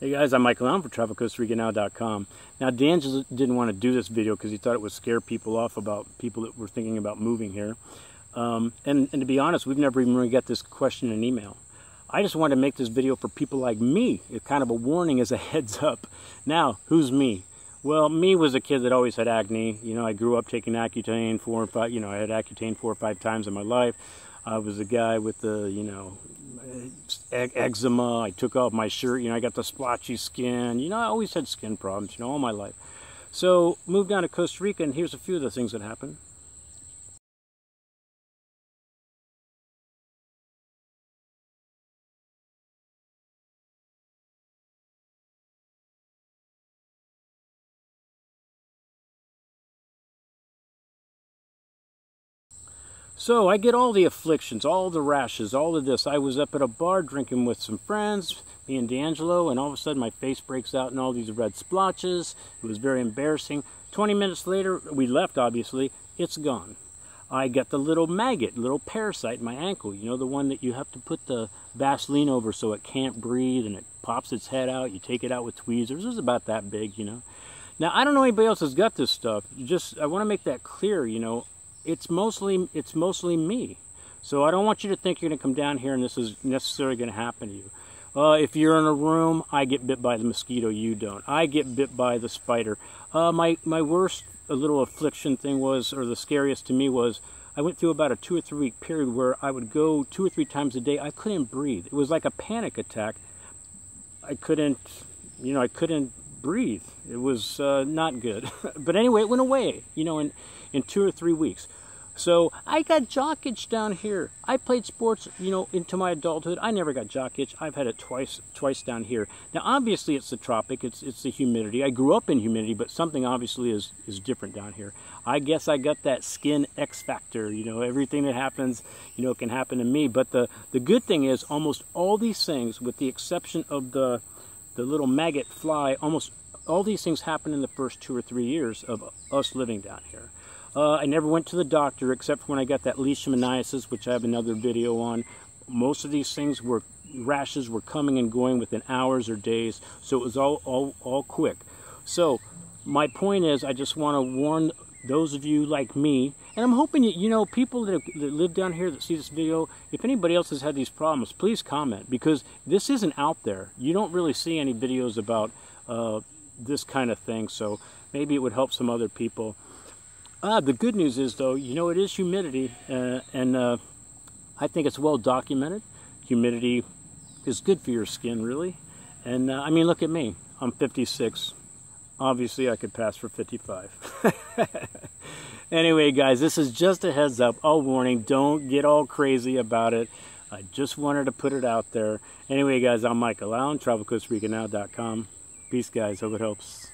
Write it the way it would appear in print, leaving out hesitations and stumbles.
Hey guys, I'm Michael Allen for TravelCostaRicaNow.com. Now Dan just didn't want to do this video because he thought it would scare people off about people that were thinking about moving here. And to be honest, we've never even really got this question in email. I just wanted to make this video for people like me. It's kind of a warning as a heads up. Now, who's me? Well, me was a kid that always had acne. You know, I grew up taking Accutane I had Accutane 4 or 5 times in my life. I was a guy with the, eczema. I took off my shirt. I got the splotchy skin. I always had skin problems, all my life. So, moved down to Costa Rica, and here's a few of the things that happened. So I get all the afflictions, all the rashes, all of this. I was up at a bar drinking with some friends, me and D'Angelo, and all of a sudden my face breaks out in all these red splotches. It was very embarrassing. 20 minutes later, we left obviously, it's gone. I get the little maggot, little parasite in my ankle, the one that you have to put the Vaseline over so it can't breathe and it pops its head out. You take it out with tweezers. It was about that big, Now, I don't know anybody else has got this stuff. I want to make that clear, It's mostly me. So I don't want you to think you're going to come down here and this is necessarily going to happen to you. If you're in a room, I get bit by the mosquito, you don't. I get bit by the spider. My worst little affliction thing was, or the scariest to me was, I went through about a 2 or 3 week period where I would go 2 or 3 times a day. I couldn't breathe. It was like a panic attack. I couldn't breathe. It was not good. But anyway, it went away, in 2 or 3 weeks. So I got jock itch down here. I played sports, into my adulthood. I never got jock itch. I've had it twice down here. Now, obviously, it's the tropic. It's the humidity. I grew up in humidity, but something obviously is different down here. I guess I got that skin X factor. Everything that happens, can happen to me. But the good thing is almost all these things, with the exception of the little maggot fly, almost all these things happen in the first 2 or 3 years of us living down here. I never went to the doctor except for when I got that leishmaniasis, which I have another video on. Most of these things rashes were coming and going within hours or days, so it was all quick. So my point is, I just want to warn those of you like me, and I'm hoping people that live down here that see this video, if anybody else has had these problems, please comment, because this isn't out there. You don't really see any videos about this kind of thing, so maybe it would help some other people. The good news is, though, it is humidity, and I think it's well documented. Humidity is good for your skin, really. And, I mean, look at me. I'm 56. Obviously, I could pass for 55. Anyway, guys, this is just a heads up, a warning. Don't get all crazy about it. I just wanted to put it out there. Anyway, guys, I'm Michael Allen, TravelCostaRicaNow.com. Peace, guys. Hope it helps.